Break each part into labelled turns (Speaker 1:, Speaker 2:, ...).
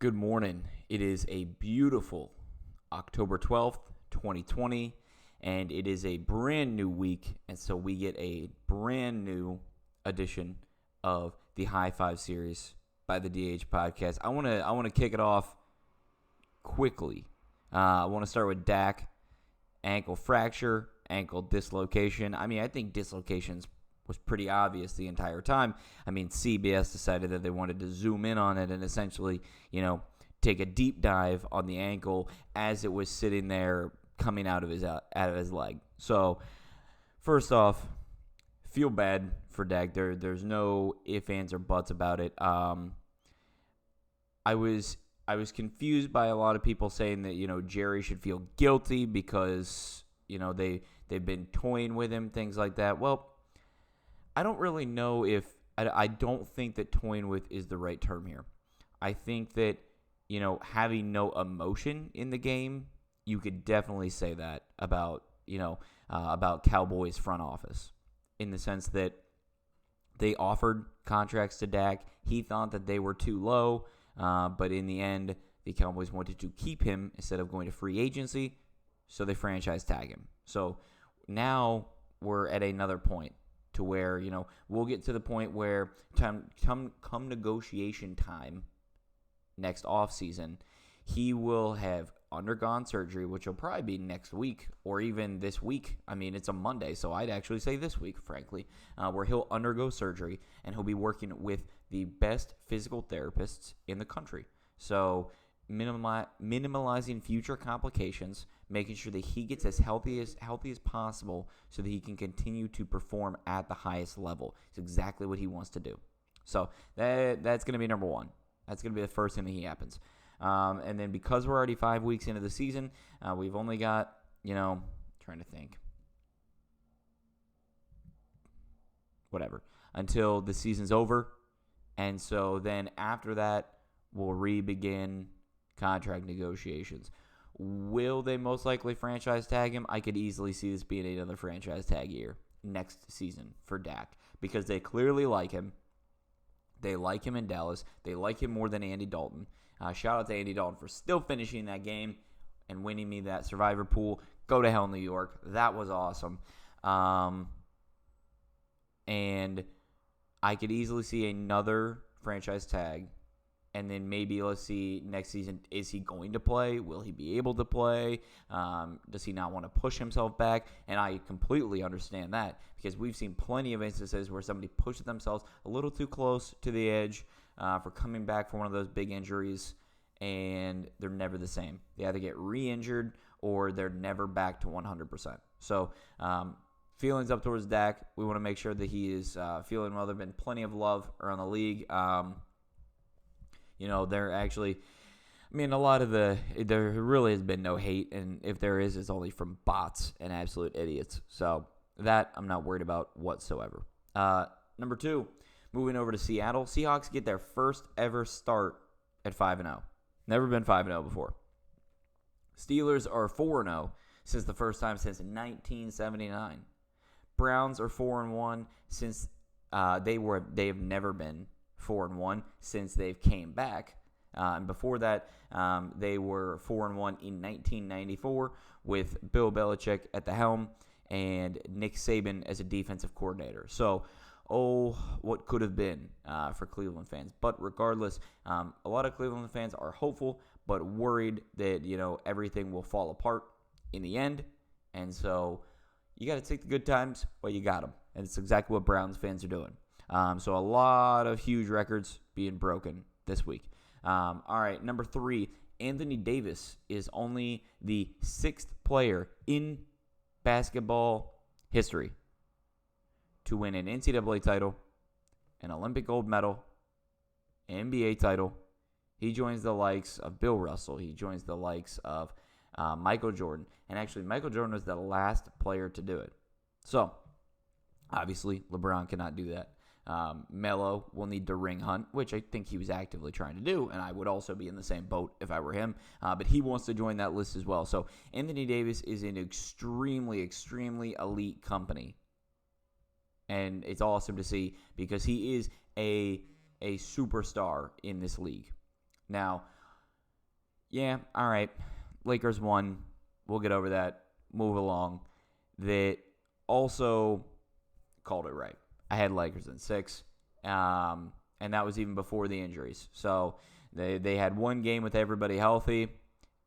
Speaker 1: Good morning. It is a beautiful October 12th, 2020, and it is a brand new week, and so we get a brand new edition of the Hi5 series by the DH podcast. I want to kick it off quickly. I want to start with Dak, ankle fracture, ankle dislocation. I think dislocations was pretty obvious the entire time. CBS decided that they wanted to zoom in on it and essentially, take a deep dive on the ankle as it was sitting there coming out of his leg. So, first off, feel bad for Dak. There's no ifs, ands, or buts about it. I was confused by a lot of people saying that Jerry should feel guilty because they've been toying with him, things like that. Well, I don't really know if I don't think that toying with is the right term here. I think that having no emotion in the game, you could definitely say that about Cowboys front office, in the sense that they offered contracts to Dak. He thought that they were too low, but in the end, the Cowboys wanted to keep him instead of going to free agency, so they franchise tag him. So now we're at another point to where we'll get to the point where come negotiation time next offseason, he will have undergone surgery, which will probably be next week or even this week. It's a Monday, so I'd actually say this week, frankly, where he'll undergo surgery and he'll be working with the best physical therapists in the country. So minimalizing future complications, making sure that he gets as healthy as possible so that he can continue to perform at the highest level. It's exactly what he wants to do. So that's going to be number one. That's going to be the first thing that happens. And then because we're already 5 weeks into the season, we've only got, trying to think. Whatever. Until the season's over. And so then after that, we'll re-begin contract negotiations. Will they most likely franchise tag him? I could easily see this being another franchise tag year next season for Dak, because they clearly like him. They like him in Dallas. They like him more than Andy Dalton. Shout out to Andy Dalton for still finishing that game and winning me that survivor pool. Go to hell, New York. That was awesome. And I could easily see another franchise tag. And then maybe let's see next season, is he going to play? Will he be able to play? Does he not want to push himself back? And I completely understand that, because we've seen plenty of instances where somebody pushes themselves a little too close to the edge for coming back from one of those big injuries, and they're never the same. They either get re-injured or they're never back to 100%. So feelings up towards Dak. We want to make sure that he is feeling well. There have been plenty of love around the league. They're actually, there really has been no hate, and if there is, it's only from bots and absolute idiots. So that I'm not worried about whatsoever. Number two, moving over to Seattle. Seahawks get their first ever start at 5-0. Never been 5-0 before. Steelers are 4-0 since the first time since 1979. Browns are 4-1 since they have never been 4-1 since they've came back. And before that, they were 4-1 in 1994 with Bill Belichick at the helm and Nick Saban as a defensive coordinator. So, what could have been for Cleveland fans. But regardless, a lot of Cleveland fans are hopeful but worried that, everything will fall apart in the end. And so you got to take the good times while you got them. And it's exactly what Browns fans are doing. So a lot of huge records being broken this week. All right, number three, Anthony Davis is only the sixth player in basketball history to win an NCAA title, an Olympic gold medal, an NBA title. He joins the likes of Bill Russell. He joins the likes of Michael Jordan. And actually, Michael Jordan was the last player to do it. So, obviously, LeBron cannot do that. Melo will need to ring hunt, which I think he was actively trying to do, and I would also be in the same boat if I were him, but he wants to join that list as well. So Anthony Davis is an extremely, extremely elite company, and it's awesome to see because he is a superstar in this league. Now, yeah, all right. Lakers won. We'll get over that. Move along. That also called it right. I had Lakers in 6, and that was even before the injuries. So they had one game with everybody healthy,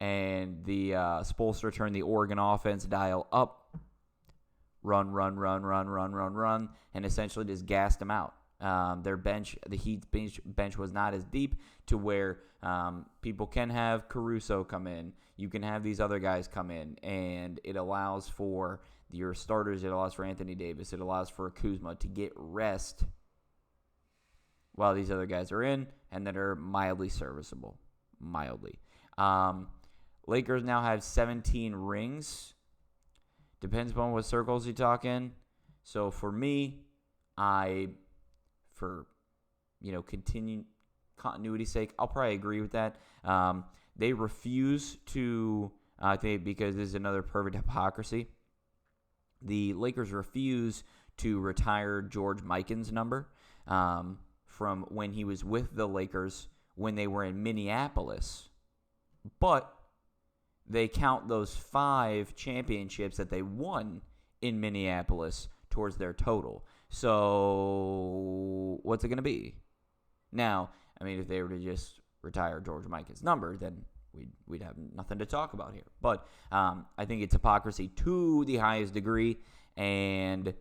Speaker 1: and the Spoelstra turned the Oregon offense dial up, run, and essentially just gassed them out. Their bench, the Heat's bench was not as deep to where people can have Caruso come in. You can have these other guys come in, and it allows for your starters. It allows for Anthony Davis. It allows for Kuzma to get rest while these other guys are in and that are mildly serviceable. Lakers now have 17 rings. Depends upon what circles you talk in. So for me, for continued continuity's sake, I'll probably agree with that. They refuse to, I think, because this is another perfect hypocrisy. The Lakers refuse to retire George Mikan's number from when he was with the Lakers when they were in Minneapolis. But they count those 5 championships that they won in Minneapolis towards their total. So what's it going to be? Now, I mean, if they were to just retire George Mikan's number, then we'd have nothing to talk about here. But I think it's hypocrisy to the highest degree, and a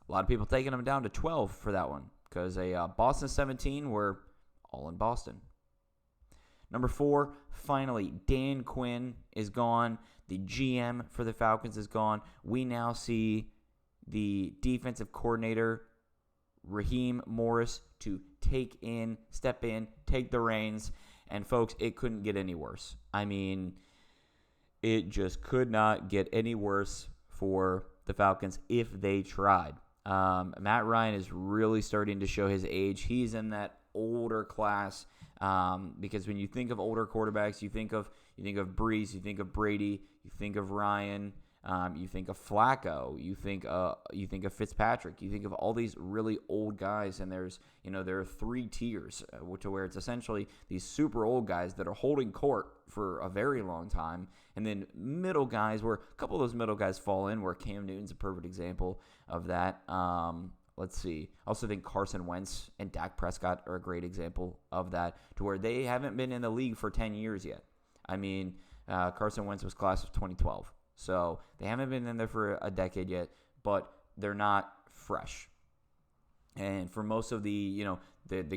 Speaker 1: lot of people taking them down to 12 for that one because Boston 17 were all in Boston. Number 4, finally, Dan Quinn is gone. The GM for the Falcons is gone. We now see the defensive coordinator, Raheem Morris, to step in, take the reins. And, folks, it couldn't get any worse. I mean, it just could not get any worse for the Falcons if they tried. Matt Ryan is really starting to show his age. He's in that older class because when you think of older quarterbacks, you think of Brees, you think of Brady, you think of Ryan, you think of Flacco, you think of Fitzpatrick, you think of all these really old guys, and there are 3 tiers to where it's essentially these super old guys that are holding court for a very long time, and then middle guys where a couple of those middle guys fall in, where Cam Newton's a perfect example of that. Let's see. I also think Carson Wentz and Dak Prescott are a great example of that, to where they haven't been in the league for 10 years yet. I mean, Carson Wentz was class of 2012. So they haven't been in there for a decade yet, but they're not fresh. And for most of the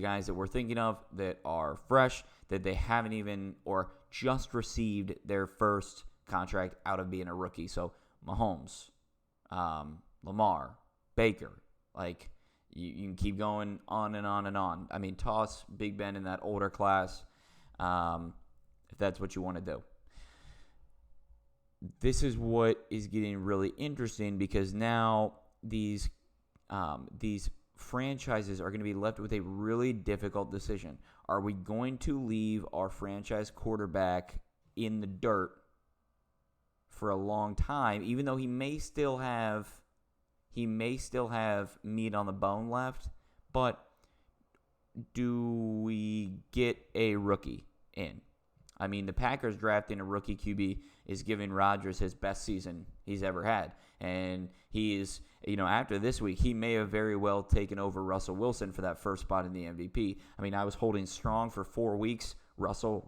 Speaker 1: guys that we're thinking of that are fresh, that they haven't even or just received their first contract out of being a rookie. So Mahomes, Lamar, Baker, like you can keep going on and on and on. I mean, toss Big Ben in that older class if that's what you want to do. This is what is getting really interesting because now these franchises are going to be left with a really difficult decision. Are we going to leave our franchise quarterback in the dirt for a long time, even though he may still have meat on the bone left, but do we get a rookie in? I mean, the Packers drafting a rookie QB is giving Rodgers his best season he's ever had. And he is, after this week, he may have very well taken over Russell Wilson for that first spot in the MVP. I mean, I was holding strong for 4 weeks. Russell,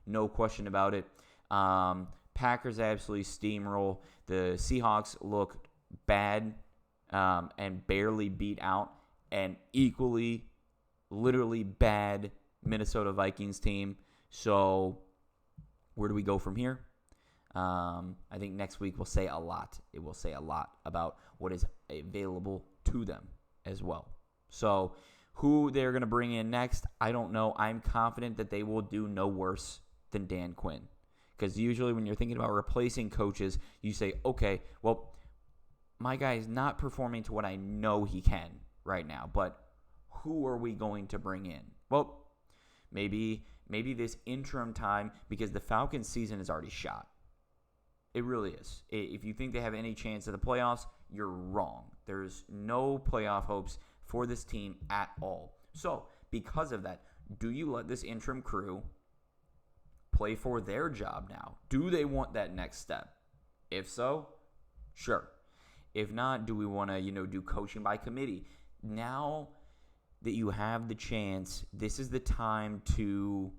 Speaker 1: no question about it. Packers absolutely steamroll. The Seahawks look bad and barely beat out an equally, literally bad Minnesota Vikings team. So where do we go from here? I think next week will say a lot. It will say a lot about what is available to them as well. So who they're going to bring in next, I don't know. I'm confident that they will do no worse than Dan Quinn. Because usually when you're thinking about replacing coaches, you say, okay, well, my guy is not performing to what I know he can right now, but who are we going to bring in? Well, maybe this interim time, because the Falcons' season is already shot. It really is. If you think they have any chance at the playoffs, you're wrong. There's no playoff hopes for this team at all. So, because of that, do you let this interim crew play for their job now? Do they want that next step? If so, sure. If not, do we want to, do coaching by committee? Now that you have the chance, this is the time to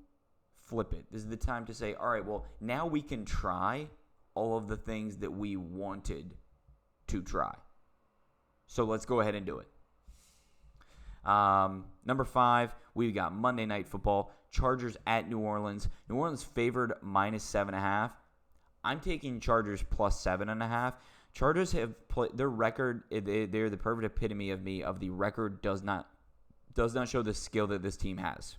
Speaker 1: flip it. This is the time to say, all right, well, now we can try all of the things that we wanted to try. So let's go ahead and do it. Number 5, we've got Monday Night Football. Chargers at New Orleans. New Orleans favored -7.5. I'm taking Chargers plus 7.5. Chargers have played their record. They're the perfect epitome of the record does not show the skill that this team has.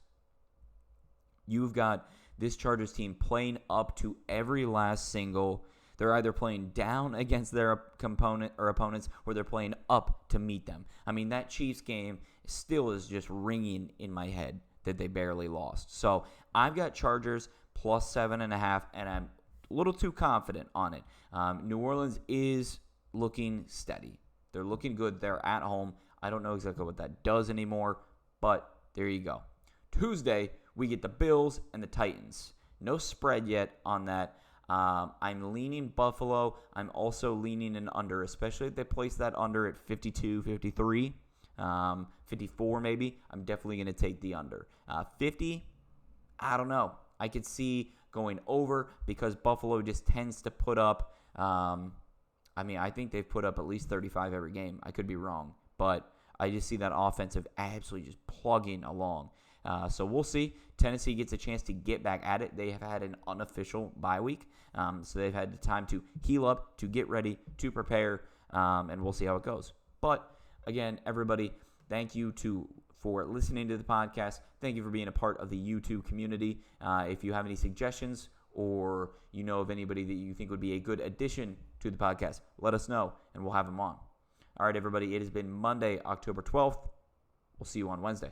Speaker 1: You've got this Chargers team playing up to every last single. They're either playing down against their opponents or they're playing up to meet them. I mean, that Chiefs game still is just ringing in my head that they barely lost. So I've got Chargers plus 7.5, and I'm a little too confident on it. New Orleans is looking steady. They're looking good. They're at home. I don't know exactly what that does anymore, but there you go. Tuesday, we get the Bills and the Titans. No spread yet on that. I'm leaning Buffalo. I'm also leaning an under, especially if they place that under at 52, 53, 54 maybe. I'm definitely going to take the under. 50, I don't know. I could see going over because Buffalo just tends to put up, I think they've put up at least 35 every game. I could be wrong, but I just see that offensive absolutely just plugging along. So we'll see. Tennessee gets a chance to get back at it. They have had an unofficial bye week, so they've had the time to heal up, to get ready, to prepare, and we'll see how it goes. But again, everybody, thank you for listening to the podcast. Thank you for being a part of the YouTube community. If you have any suggestions or you know of anybody that you think would be a good addition to the podcast, let us know, and we'll have them on. All right, everybody, it has been Monday, October 12th. We'll see you on Wednesday.